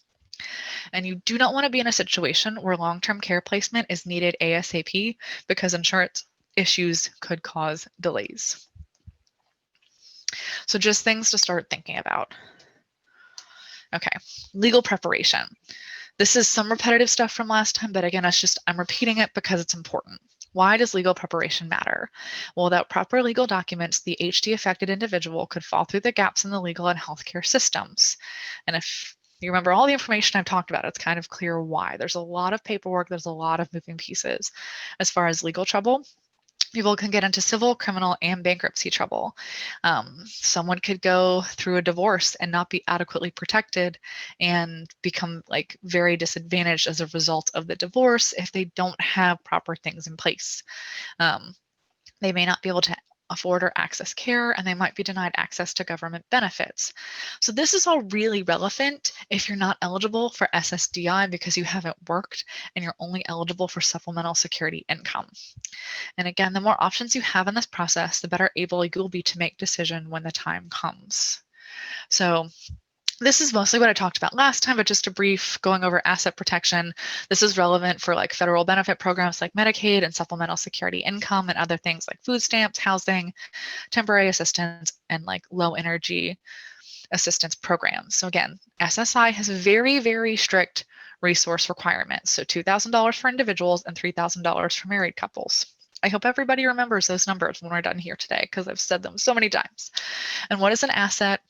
And you do not want to be in a situation where long-term care placement is needed ASAP because insurance issues could cause delays. So just things to start thinking about. Okay, legal preparation. This is some repetitive stuff from last time, but again, I'm repeating it because it's important. Why does legal preparation matter? Well, without proper legal documents, the HD affected individual could fall through the gaps in the legal and healthcare systems. And if you remember all the information I've talked about, it's kind of clear why. There's a lot of paperwork, there's a lot of moving pieces. As far as legal trouble, people can get into civil, criminal, and bankruptcy trouble. Someone could go through a divorce and not be adequately protected and become like very disadvantaged as a result of the divorce if they don't have proper things in place. They may not be able to afford or access care, and they might be denied access to government benefits. So this is all really relevant if you're not eligible for SSDI because you haven't worked and you're only eligible for supplemental security income. And again, the more options you have in this process, the better able you will be to make decision when the time comes. So this is mostly what I talked about last time, but just a brief going over asset protection. This is relevant for like federal benefit programs like Medicaid and supplemental security income and other things like food stamps, housing, temporary assistance, and like low energy assistance programs. So again, SSI has very, very strict resource requirements. So $2,000 for individuals and $3,000 for married couples. I hope everybody remembers those numbers when we're done here today because I've said them so many times. And what is an asset?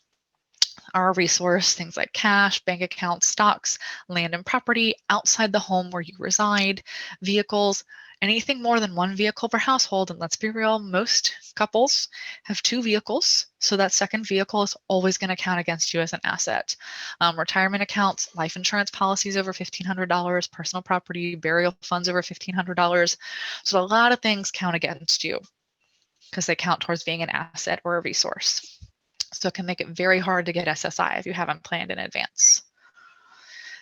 Are a resource, things like cash, bank accounts, stocks, land and property outside the home where you reside, vehicles, Anything more than one vehicle per household, and let's be real, most couples have 2 vehicles, so that second vehicle is always going to count against you as an asset. Retirement accounts, life insurance policies over $1,500, personal property, burial funds over $1,500. So a lot of things count against you because they count towards being an asset or a resource. So it can make it very hard to get SSI if you haven't planned in advance.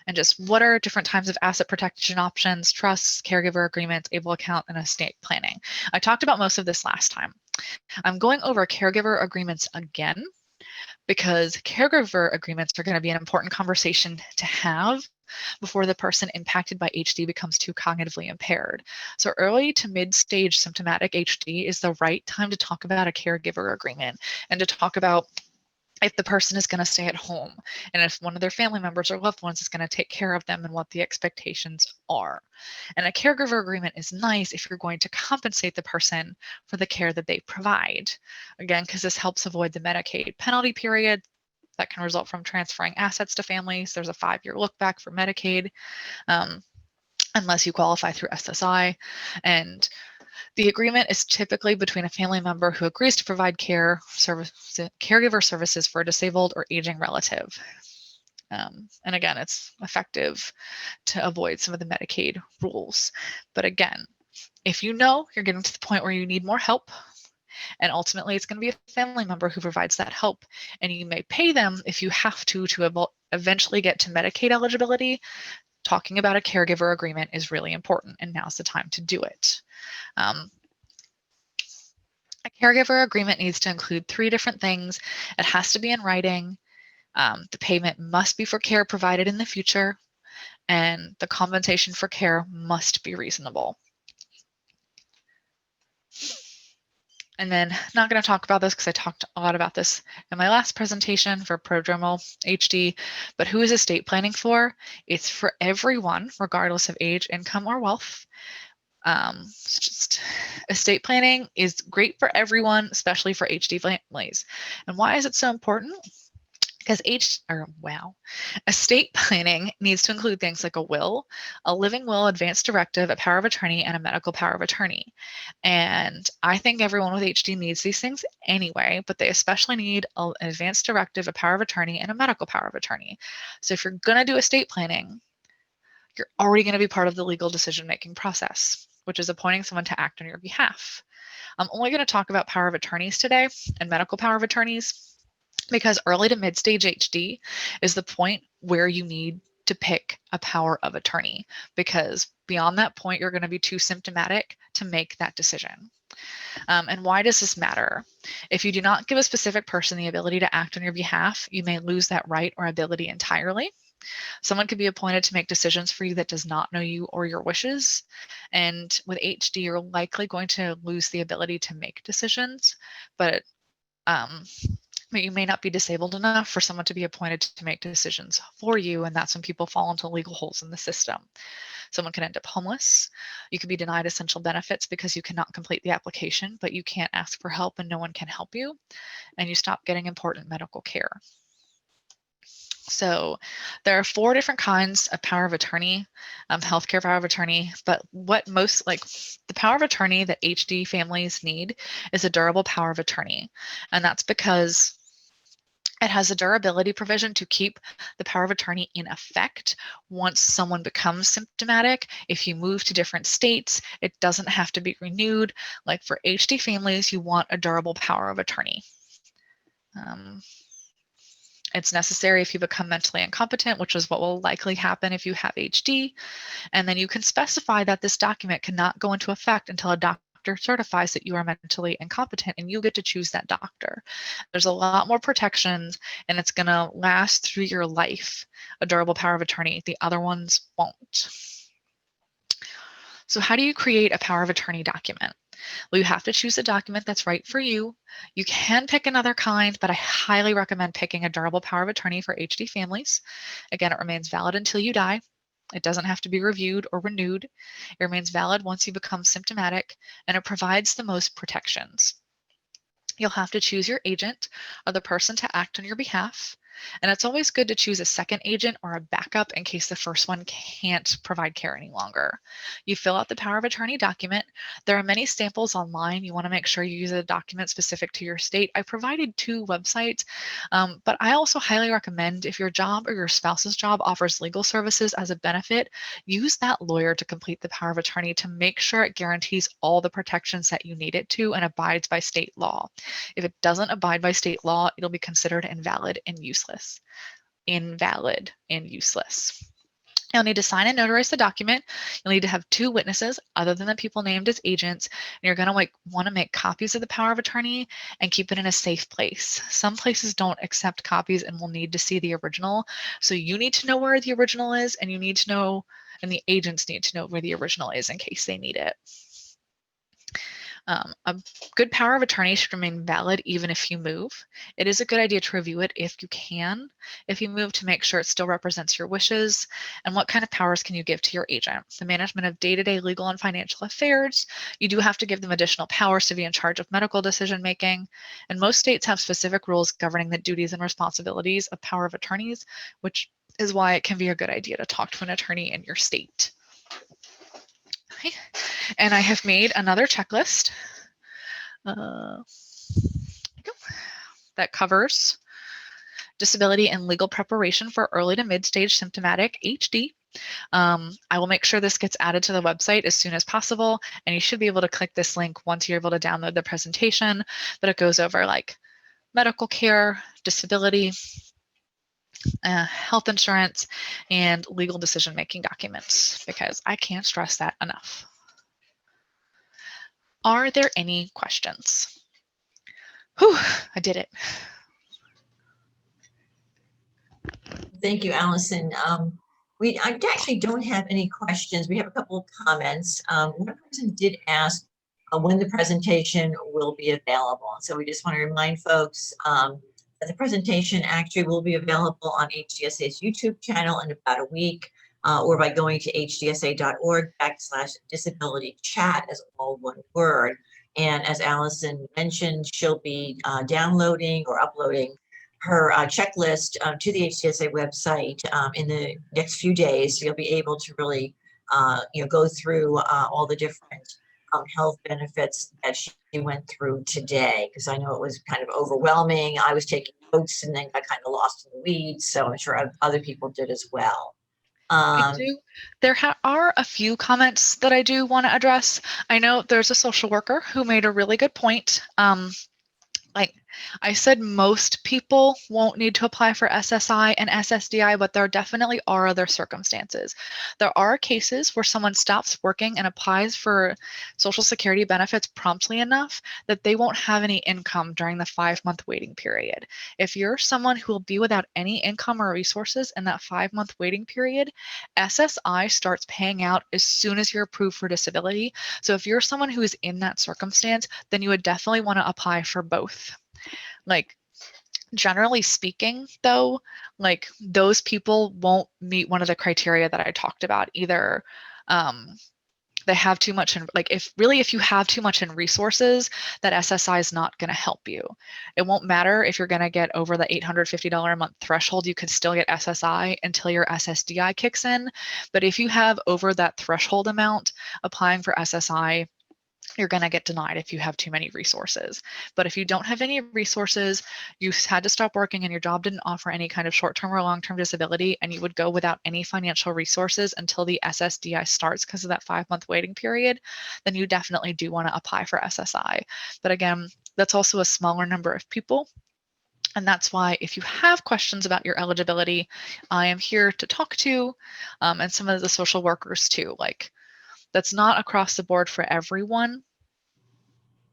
And just what are different types of asset protection options, trusts, caregiver agreements, able account, and estate planning. I talked about most of this last time. I'm going over caregiver agreements again because caregiver agreements are going to be an important conversation to have before the person impacted by HD becomes too cognitively impaired. So early to mid-stage symptomatic HD is the right time to talk about a caregiver agreement and to talk about if the person is going to stay at home and if one of their family members or loved ones is going to take care of them and what the expectations are. And a caregiver agreement is nice if you're going to compensate the person for the care that they provide. Again, because this helps avoid the Medicaid penalty period that can result from transferring assets to families. There's a 5-year look back for Medicaid unless you qualify through SSI. And the agreement is typically between a family member who agrees to provide caregiver services for a disabled or aging relative. And again, it's effective to avoid some of the Medicaid rules. But again, if you know you're getting to the point where you need more help, and ultimately it's going to be a family member who provides that help, and you may pay them if you have to eventually get to Medicaid eligibility, talking about a caregiver agreement is really important, and now's the time to do it. A caregiver agreement needs to include 3 different things. It has to be in writing. The payment must be for care provided in the future, and the compensation for care must be reasonable. And then not going to talk about this because I talked a lot about this in my last presentation for prodromal HD, but who is estate planning for? It's for everyone, regardless of age, income, or wealth. Estate planning is great for everyone, especially for HD families. And why is it so important? Because estate planning needs to include things like a will, a living will, advance directive, a power of attorney, and a medical power of attorney. And I think everyone with HD needs these things anyway, but they especially need an advance directive, a power of attorney, and a medical power of attorney. So if you're going to do estate planning, you're already going to be part of the legal decision-making process, which is appointing someone to act on your behalf. I'm only going to talk about power of attorneys today and medical power of attorneys, because early to mid-stage HD is the point where you need to pick a power of attorney, because beyond that point, you're going to be too symptomatic to make that decision. And why does this matter? If you do not give a specific person the ability to act on your behalf, you may lose that right or ability entirely. Someone could be appointed to make decisions for you that does not know you or your wishes. And with HD, you're likely going to lose the ability to make decisions, but you may not be disabled enough for someone to be appointed to make decisions for you, and that's when people fall into legal holes in the system. Someone can end up homeless. You could be denied essential benefits because you cannot complete the application, but you can't ask for help and no one can help you, and you stop getting important medical care. So there are 4 different kinds of power of attorney, healthcare power of attorney, but the power of attorney that HD families need is a durable power of attorney. And that's because it has a durability provision to keep the power of attorney in effect once someone becomes symptomatic. If you move to different states, it doesn't have to be renewed. Like for HD families, you want a durable power of attorney. It's necessary if you become mentally incompetent, which is what will likely happen if you have HD. And then you can specify that this document cannot go into effect until a doctor certifies that you are mentally incompetent, and you get to choose that doctor. There's a lot more protections, and it's going to last through your life, a durable power of attorney. The other ones won't. So how do you create a power of attorney document? Well, you have to choose a document that's right for you. You can pick another kind, but I highly recommend picking a durable power of attorney for HD families. Again, it remains valid until you die. It doesn't have to be reviewed or renewed. It remains valid once you become symptomatic, and it provides the most protections. You'll have to choose your agent or the person to act on your behalf. And it's always good to choose a second agent or a backup in case the first one can't provide care any longer. You fill out the power of attorney document. There are many samples online. You want to make sure you use a document specific to your state. I provided 2 websites, but I also highly recommend if your job or your spouse's job offers legal services as a benefit, use that lawyer to complete the power of attorney to make sure it guarantees all the protections that you need it to and abides by state law. If it doesn't abide by state law, it'll be considered invalid and useless. Invalid and useless. You'll need to sign and notarize the document. You'll need to have 2 witnesses other than the people named as agents. And you're going to want to make copies of the power of attorney and keep it in a safe place. Some places don't accept copies and will need to see the original. So you need to know where the original is, and you need to know, and the agents need to know where the original is in case they need it. A good power of attorney should remain valid even if you move. It is a good idea to review it if you can, if you move, to make sure it still represents your wishes. And what kind of powers can you give to your agent? The management of day-to-day legal and financial affairs. You do have to give them additional powers to be in charge of medical decision making. And most states have specific rules governing the duties and responsibilities of power of attorneys, which is why it can be a good idea to talk to an attorney in your state. Okay. And I have made another checklist that covers disability and legal preparation for early to mid-stage symptomatic HD. I will make sure this gets added to the website as soon as possible, and you should be able to click this link once you're able to download the presentation, but it goes over like medical care, disability, health insurance, and legal decision-making documents, because I can't stress that enough. Are there any questions? Whew, I did it. Thank you, Allison. I actually don't have any questions. We have a couple of comments. One person did ask when the presentation will be available. So we just want to remind folks that the presentation actually will be available on HDSA's YouTube channel in about a week, or by going to hdsa.org/disability chat as all one word. And as Allison mentioned, she'll be downloading or uploading her checklist to the HDSA website in the next few days. So you'll be able to really, go through all the different health benefits that she went through today, because I know it was kind of overwhelming. I was taking notes and then got kind of lost in the weeds. So I'm sure other people did as well. There are a few comments that I do want to address. I know there's a social worker who made a really good point. Like I said, most people won't need to apply for SSI and SSDI, but there definitely are other circumstances. There are cases where someone stops working and applies for Social Security benefits promptly enough that they won't have any income during the 5-month waiting period. If you're someone who will be without any income or resources in that 5-month waiting period, SSI starts paying out as soon as you're approved for disability. So if you're someone who is in that circumstance, then you would definitely want to apply for both. Like, generally speaking, though, like those people won't meet one of the criteria that I talked about. Either they have too much in, like, if you have too much in resources, that SSI is not going to help you. It won't matter if you're going to get over the $850 a month threshold. You can still get SSI until your SSDI kicks in. But if you have over that threshold amount, applying for SSI, you're going to get denied if you have too many resources. But if you don't have any resources, you had to stop working and your job didn't offer any kind of short-term or long-term disability, and you would go without any financial resources until the SSDI starts because of that 5-month waiting period, then you definitely do want to apply for SSI. But again, that's also a smaller number of people. And that's why if you have questions about your eligibility, I am here to talk to, and some of the social workers too. Like, that's not across the board for everyone.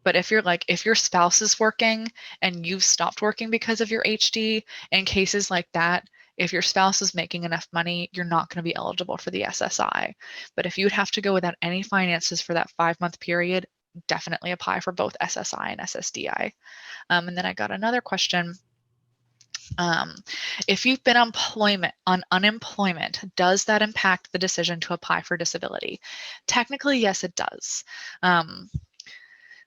But if your spouse is working and you've stopped working because of your HD, in cases like that, if your spouse is making enough money, you're not going to be eligible for the SSI. But if you'd have to go without any finances for that 5-month period, definitely apply for both SSI and SSDI. And then I got another question. If you've been on unemployment, does that impact the decision to apply for disability? Technically, yes, it does.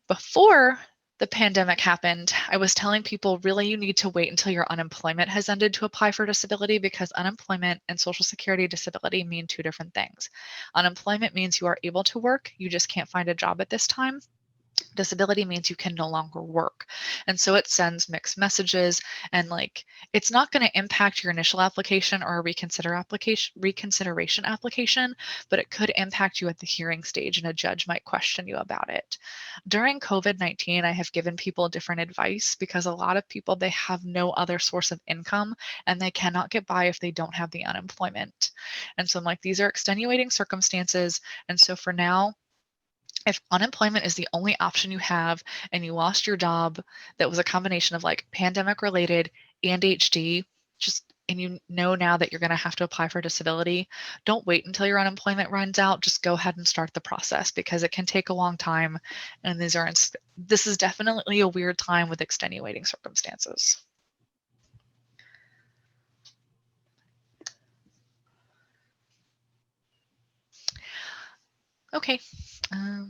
Before the pandemic happened, I was telling people really you need to wait until your unemployment has ended to apply for disability, because unemployment and Social Security disability mean two different things. Unemployment means you are able to work, you just can't find a job at this time. Disability means you can no longer work. And so it sends mixed messages, and like it's not going to impact your initial application or a reconsideration application, but it could impact you at the hearing stage, and a judge might question you about it. During COVID-19, I have given people different advice, because a lot of people, they have no other source of income and they cannot get by if they don't have the unemployment. And so I'm like, these are extenuating circumstances. And so for now, if unemployment is the only option you have and you lost your job that was a combination of like pandemic related and HD, just and you know now that you're going to have to apply for disability, don't wait until your unemployment runs out. Just go ahead and start the process, because it can take a long time. And this is definitely a weird time with extenuating circumstances. Okay. I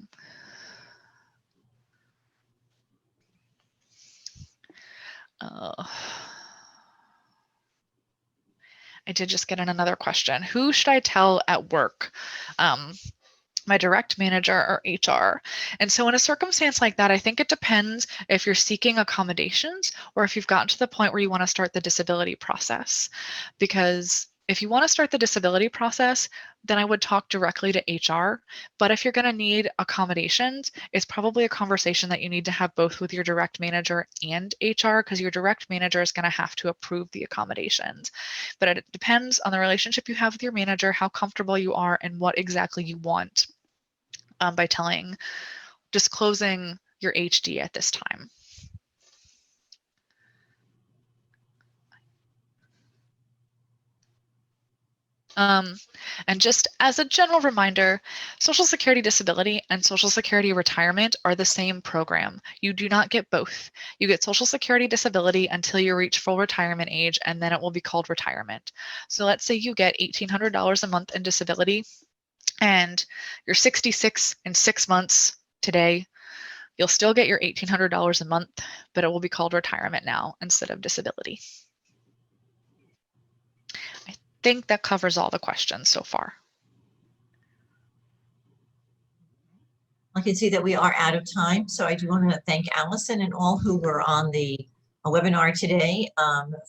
did just get in another question. Who should I tell at work? My direct manager or HR. And so in a circumstance like that, I think it depends if you're seeking accommodations or if you've gotten to the point where you want to start the disability process. Because if you want to start the disability process, then I would talk directly to HR. But if you're going to need accommodations, it's probably a conversation that you need to have both with your direct manager and HR, because your direct manager is going to have to approve the accommodations. But it depends on the relationship you have with your manager, how comfortable you are, and what exactly you want by disclosing your HD at this time. And just as a general reminder, Social Security disability and Social Security retirement are the same program. You do not get both. You get Social Security disability until you reach full retirement age, and then it will be called retirement. So let's say you get $1,800 a month in disability and you're 66 in 6 months today. You'll still get your $1,800 a month, but it will be called retirement now instead of disability. I think that covers all the questions so far. I can see that we are out of time, so I do want to thank Allison and all who were on the webinar today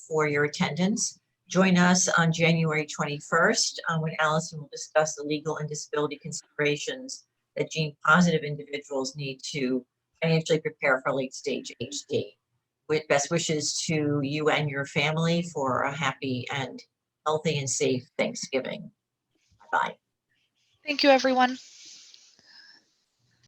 for your attendance. Join us on January 21st when Allison will discuss the legal and disability considerations that gene-positive individuals need to financially prepare for late-stage HD. With best wishes to you and your family for a happy and healthy and safe Thanksgiving. Bye. Thank you, everyone.